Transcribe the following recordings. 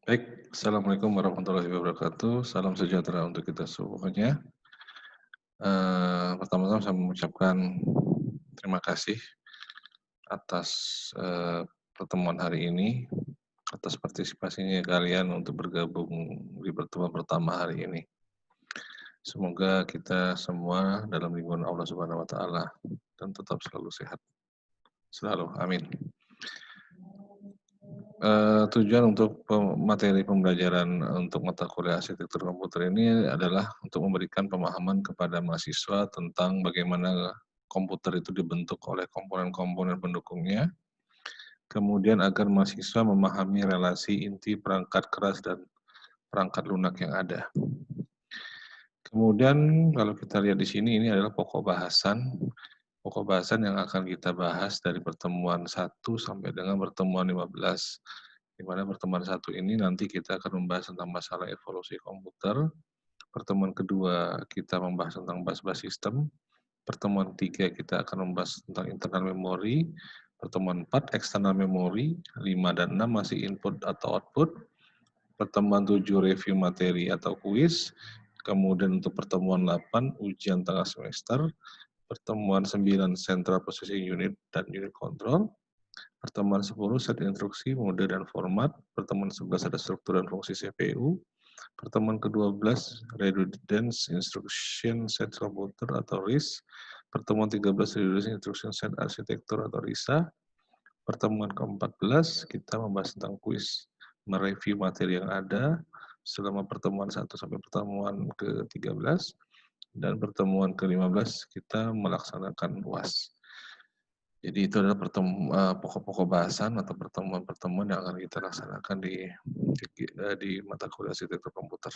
Baik, Assalamualaikum warahmatullahi wabarakatuh. Salam sejahtera untuk kita semuanya. Pertama-tama saya mengucapkan terima kasih atas, pertemuan hari ini, atas partisipasinya kalian untuk bergabung di pertemuan pertama hari ini. Semoga kita semua dalam lindungan Allah Subhanahu wa taala dan tetap selalu sehat. Selalu, amin. Tujuan untuk materi pembelajaran untuk mata kuliah arsitektur komputer ini adalah untuk memberikan pemahaman kepada mahasiswa tentang bagaimana komputer itu dibentuk oleh komponen-komponen pendukungnya, kemudian agar mahasiswa memahami relasi inti perangkat keras dan perangkat lunak yang ada. Kemudian kalau kita lihat di sini ini adalah pokok bahasan yang akan kita bahas dari pertemuan 1 sampai dengan pertemuan 15. Di mana pertemuan 1 ini nanti kita akan membahas tentang masalah evolusi komputer. Pertemuan kedua kita membahas tentang bus-bus sistem. Pertemuan 3 kita akan membahas tentang internal memori. Pertemuan 4 eksternal memori. 5 dan 6 masih input atau output. Pertemuan 7 review materi atau kuis. Kemudian untuk pertemuan 8 ujian tengah semester. Pertemuan 9 central processing unit dan unit control. Pertemuan 10 set instruksi, mode, dan format. Pertemuan 11 ada struktur dan fungsi CPU. Pertemuan ke-12 redundance instruction set komputer atau RIS. Pertemuan 13 redundance instruction set arsitektur atau RISA. Pertemuan ke-14 kita membahas tentang kuis, mereview materi yang ada selama pertemuan 1 sampai pertemuan ke-13. Dan pertemuan ke-15 kita melaksanakan UAS. Jadi itu adalah pokok-pokok bahasan atau pertemuan-pertemuan yang akan kita laksanakan di mata kuliah arsitektur komputer.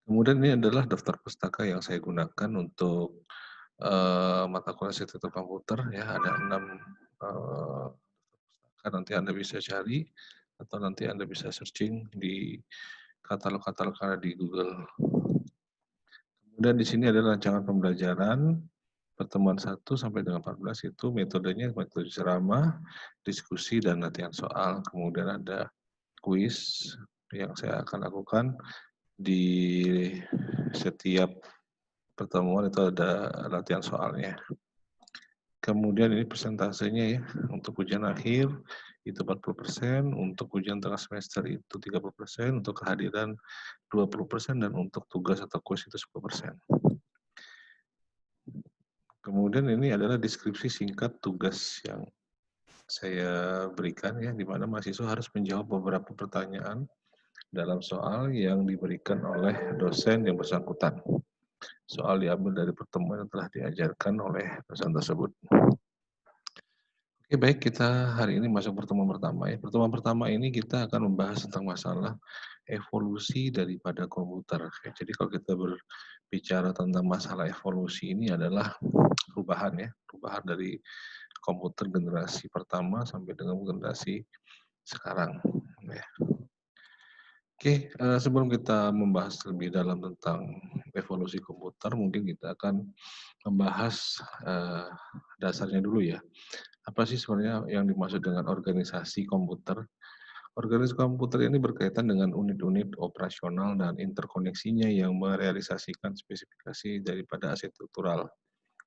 Kemudian ini adalah daftar pustaka yang saya gunakan untuk mata kuliah arsitektur komputer ya, ada 6 pustaka, nanti Anda bisa cari atau nanti Anda bisa searching di katalog-katalog ada di Google. Kemudian di sini ada rancangan pembelajaran pertemuan 1 sampai dengan 14 itu metodenya metode ceramah, diskusi, dan latihan soal. Kemudian ada kuis yang saya akan lakukan di setiap pertemuan itu ada latihan soalnya. Kemudian ini persentasenya ya, untuk ujian akhir itu 40%, untuk ujian tengah semester itu 30%, untuk kehadiran 20%, dan untuk tugas atau kuis itu 10%. Kemudian ini adalah deskripsi singkat tugas yang saya berikan ya, di mana mahasiswa harus menjawab beberapa pertanyaan dalam soal yang diberikan oleh dosen yang bersangkutan. Soal diambil dari pertemuan yang telah diajarkan oleh dosen tersebut. Oke, baik, kita hari ini masuk pertemuan pertama ya. Pertemuan pertama ini kita akan membahas tentang masalah evolusi daripada komputer. Jadi kalau kita berbicara tentang masalah evolusi ini adalah perubahan ya, perubahan dari komputer generasi pertama sampai dengan generasi sekarang. Ya. Oke, sebelum kita membahas lebih dalam tentang evolusi komputer, mungkin kita akan membahas dasarnya dulu ya. Apa sih sebenarnya yang dimaksud dengan organisasi komputer? Organisasi komputer ini berkaitan dengan unit-unit operasional dan interkoneksinya yang merealisasikan spesifikasi daripada arsitektural.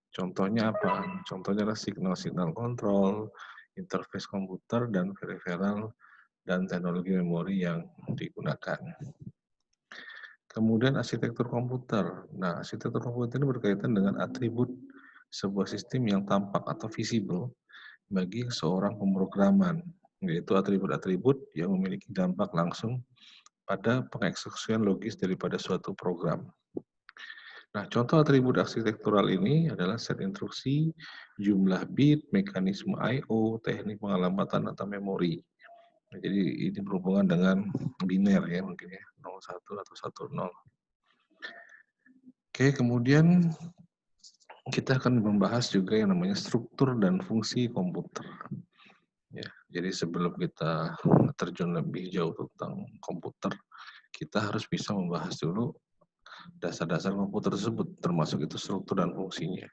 Contohnya apa? Contohnya adalah signal-signal kontrol, interface komputer, dan peripheral dan teknologi memori yang digunakan. Kemudian arsitektur komputer. Nah, arsitektur komputer ini berkaitan dengan atribut sebuah sistem yang tampak atau visible bagi seorang pemrograman, yaitu atribut-atribut yang memiliki dampak langsung pada pengeksekusian logis daripada suatu program. Nah, contoh atribut arsitektural ini adalah set instruksi, jumlah bit, mekanisme I/O, teknik pengalamatan atau memori. Nah, jadi ini berhubungan dengan biner ya mungkin ya, 01 atau 10. Oke, kemudian kita akan membahas juga yang namanya struktur dan fungsi komputer. Ya, jadi sebelum kita terjun lebih jauh tentang komputer, kita harus bisa membahas dulu dasar-dasar komputer tersebut, termasuk itu struktur dan fungsinya.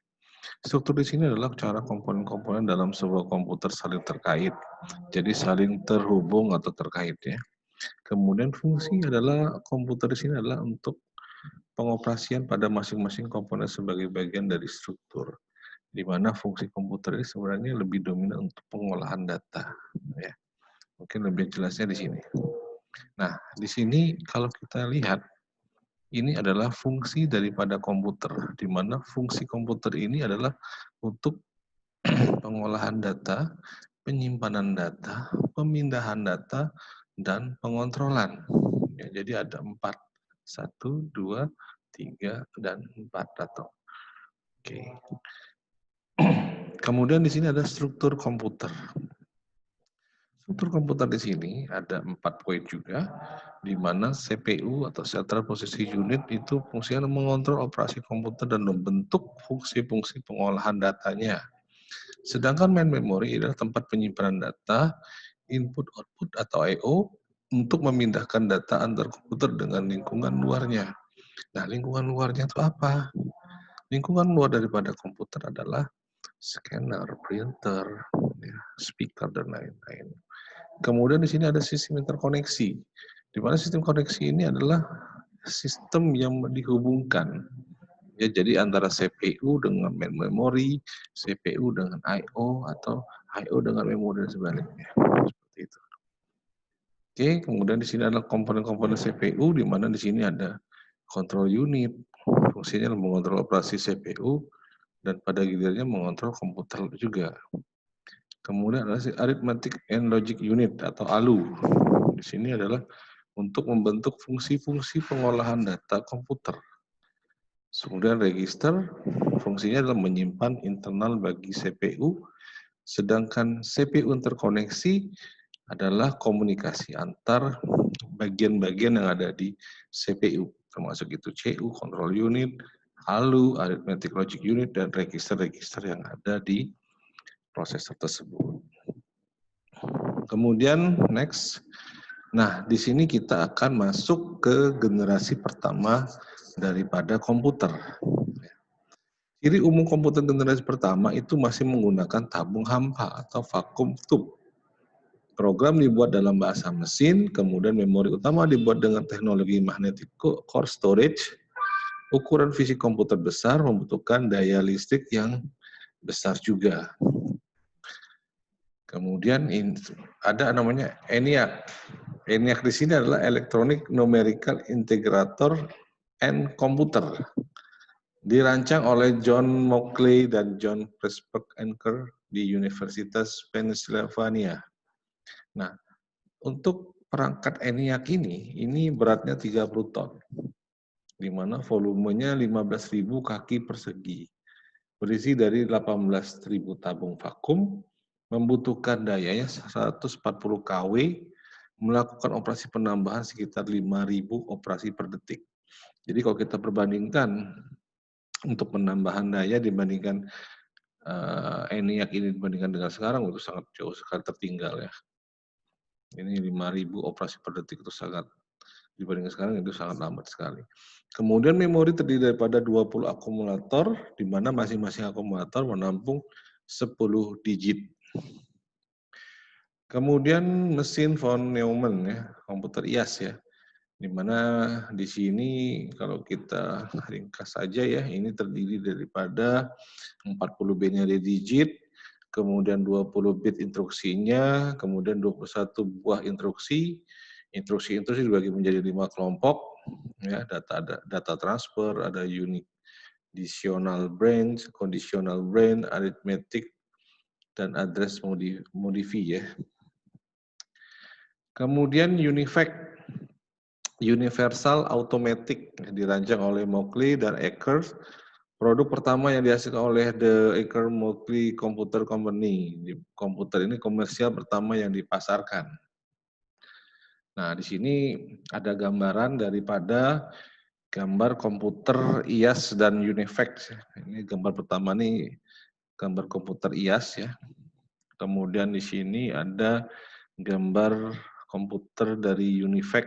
Struktur di sini adalah cara komponen-komponen dalam sebuah komputer saling terkait, jadi saling terhubung atau terkait ya. Kemudian fungsi adalah komputer di sini adalah untuk pengoperasian pada masing-masing komponen sebagai bagian dari struktur, di mana fungsi komputer ini sebenarnya lebih dominan untuk pengolahan data. Ya, mungkin lebih jelasnya di sini. Nah, di sini kalau kita lihat, ini adalah fungsi daripada komputer, di mana fungsi komputer ini adalah untuk pengolahan data, penyimpanan data, pemindahan data, dan pengontrolan. Ya, jadi ada 4. 1, 2, 3, dan 4 atau. Oke. Kemudian di sini ada struktur komputer. Struktur komputer di sini ada 4 poin juga, di mana CPU atau Central Processing Unit itu fungsinya mengontrol operasi komputer dan membentuk fungsi-fungsi pengolahan datanya. Sedangkan main memory adalah tempat penyimpanan data, input-output atau I/O untuk memindahkan data antar komputer dengan lingkungan luarnya. Nah, lingkungan luarnya itu apa? Lingkungan luar daripada komputer adalah scanner, printer, ya, speaker, dan lain-lain. Kemudian di sini ada sistem interkoneksi, di mana sistem koneksi ini adalah sistem yang dihubungkan. Ya, jadi antara CPU dengan main memory, CPU dengan I/O, atau I/O dengan memori dan sebaliknya. Seperti itu. Oke, kemudian di sini adalah komponen-komponen CPU, di mana di sini ada control unit, fungsinya mengontrol operasi CPU, dan pada gilirannya mengontrol komputer juga. Kemudian ada Arithmetic and Logic Unit atau ALU. Di sini adalah untuk membentuk fungsi-fungsi pengolahan data komputer. Kemudian register, fungsinya adalah menyimpan internal bagi CPU, sedangkan CPU terkoneksi adalah komunikasi antar bagian-bagian yang ada di CPU, termasuk itu CU, control unit, ALU, arithmetic logic unit, dan register-register yang ada di prosesor tersebut. Kemudian next, nah di sini kita akan masuk ke generasi pertama daripada komputer. Ciri umum komputer generasi pertama itu masih menggunakan tabung hampa atau vacuum tube. Program dibuat dalam bahasa mesin, kemudian memori utama dibuat dengan teknologi magnetic core storage. Ukuran fisik komputer besar membutuhkan daya listrik yang besar juga. Kemudian ada namanya ENIAC. ENIAC di sini adalah Electronic Numerical Integrator and Computer. Dirancang oleh John Mauchly dan John Pressburg-Anker di Universitas Pennsylvania. Nah, untuk perangkat ENIAC ini beratnya 30 ton, di mana volumenya 15.000 kaki persegi, berisi dari 18.000 tabung vakum, membutuhkan dayanya 140 kW, melakukan operasi penambahan sekitar 5.000 operasi per detik. Jadi kalau kita perbandingkan untuk penambahan daya dibandingkan ENIAC ini dibandingkan dengan sekarang itu sangat jauh sekali tertinggal ya. Ini 5.000 operasi per detik itu sangat, dibandingkan sekarang itu sangat lambat sekali. Kemudian memori terdiri daripada 20 akumulator, di mana masing-masing akumulator menampung 10 digit. Kemudian mesin von Neumann ya, komputer IAS ya, di mana di sini kalau kita ringkas saja ya, ini terdiri daripada 40 binary digit, kemudian 20 bit instruksinya, kemudian 21 buah instruksi. Instruksi-instruksi dibagi menjadi 5 kelompok, ya, data transfer, ada uniconditional branch, conditional branch, arithmetic, dan address modify ya. Kemudian UNIVAC, Universal Automatic, dirancang oleh Mauchly dan Eckert. Produk pertama yang dihasilkan oleh The Eckert-Mauchly Computer Company. Komputer ini komersial pertama yang dipasarkan. Nah, di sini ada gambaran daripada gambar komputer IAS dan UNIVAC. Ini gambar pertama nih, gambar komputer IAS ya. Kemudian di sini ada gambar komputer dari UNIVAC.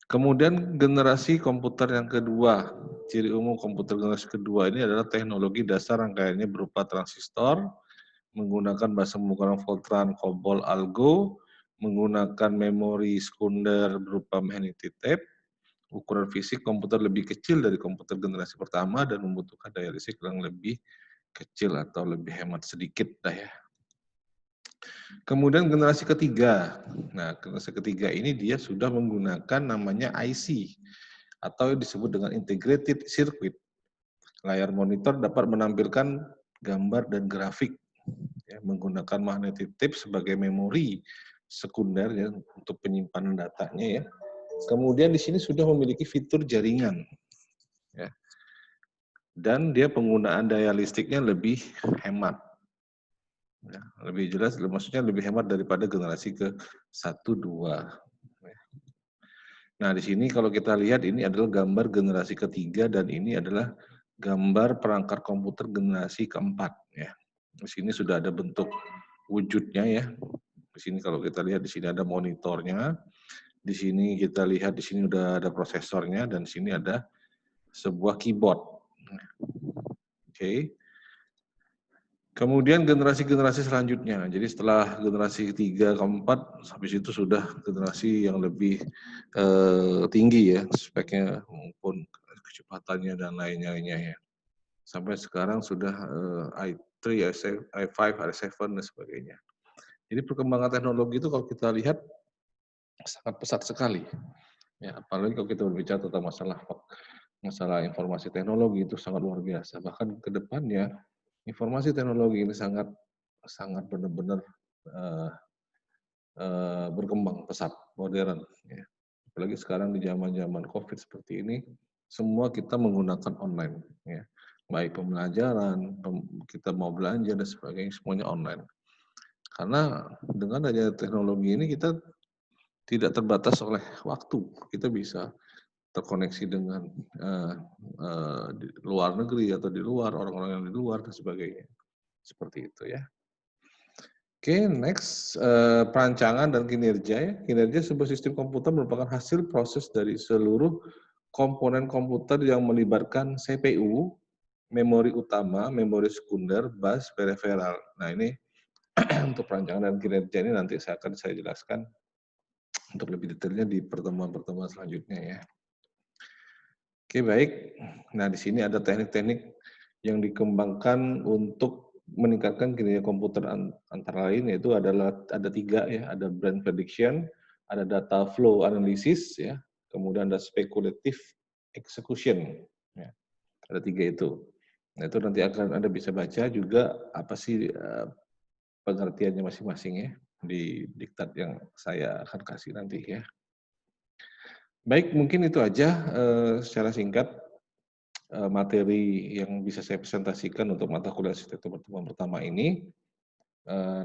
Kemudian generasi komputer yang kedua, ciri umum komputer generasi kedua ini adalah teknologi dasar rangkaiannya berupa transistor, menggunakan bahasa pemrograman Fortran, COBOL, ALGO, menggunakan memori sekunder berupa magnetic tape, ukuran fisik komputer lebih kecil dari komputer generasi pertama dan membutuhkan daya listrik yang lebih kecil atau lebih hemat sedikit dah ya. Kemudian generasi ketiga. Nah, generasi ketiga ini dia sudah menggunakan namanya IC atau disebut dengan integrated circuit. Layar monitor dapat menampilkan gambar dan grafik ya, menggunakan magnetic tape sebagai memori sekunder ya untuk penyimpanan datanya ya. Kemudian di sini sudah memiliki fitur jaringan ya. Dan dia penggunaan daya listriknya lebih hemat. Ya, lebih jelas, maksudnya lebih hemat daripada generasi ke 1, 2. Nah, di sini kalau kita lihat ini adalah gambar generasi ketiga dan ini adalah gambar perangkat komputer generasi keempat ya. Di sini sudah ada bentuk wujudnya ya. Di sini kalau kita lihat di sini ada monitornya, di sini kita lihat di sini udah ada prosesornya dan di sini ada sebuah keyboard. Oke. Kemudian generasi-generasi selanjutnya. Jadi setelah generasi ketiga, keempat, habis itu sudah generasi yang lebih tinggi ya speknya maupun kecepatannya dan lain-lainnya ya. Sampai sekarang sudah i3, i5, i7 dan sebagainya. Jadi perkembangan teknologi itu kalau kita lihat sangat pesat sekali. Ya, apalagi kalau kita berbicara tentang masalah informasi teknologi itu sangat luar biasa. Bahkan ke depannya informasi teknologi ini sangat benar-benar uh, berkembang pesat, modern. Ya. Apalagi sekarang di zaman-zaman COVID seperti ini, semua kita menggunakan online. Ya. Baik pembelajaran, kita mau belanja dan sebagainya, semuanya online. Karena dengan adanya teknologi ini kita tidak terbatas oleh waktu. Kita bisa terkoneksi dengan di luar negeri atau di luar, orang-orang yang di luar dan sebagainya. Seperti itu ya. Oke, next, perancangan dan kinerja ya. Kinerja sebuah sistem komputer merupakan hasil proses dari seluruh komponen komputer yang melibatkan CPU, memori utama, memori sekunder, bus, peripheral. Nah ini untuk perancangan dan kinerja ini nanti akan saya jelaskan untuk lebih detailnya di pertemuan-pertemuan selanjutnya ya. Oke, baik. Nah, di sini ada teknik-teknik yang dikembangkan untuk meningkatkan kinerja komputer antara lain yaitu adalah ada 3 ya, ada brand prediction, ada data flow analysis ya, kemudian ada speculative execution ya. Ada 3 itu. Nah, itu nanti akan Anda bisa baca juga apa sih pengertiannya masing-masing ya di diktat yang saya akan kasih nanti ya. Baik, mungkin itu aja secara singkat materi yang bisa saya presentasikan untuk mata kuliah arsitektur pertemuan pertama ini.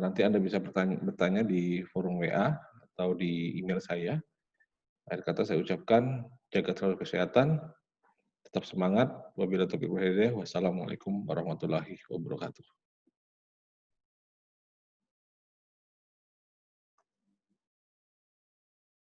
Nanti Anda bisa bertanya di forum WA atau di email saya. Akhir kata saya ucapkan, jaga selalu kesehatan, tetap semangat. Wabillahi taufiq wal hidayah. Wassalamualaikum warahmatullahi wabarakatuh.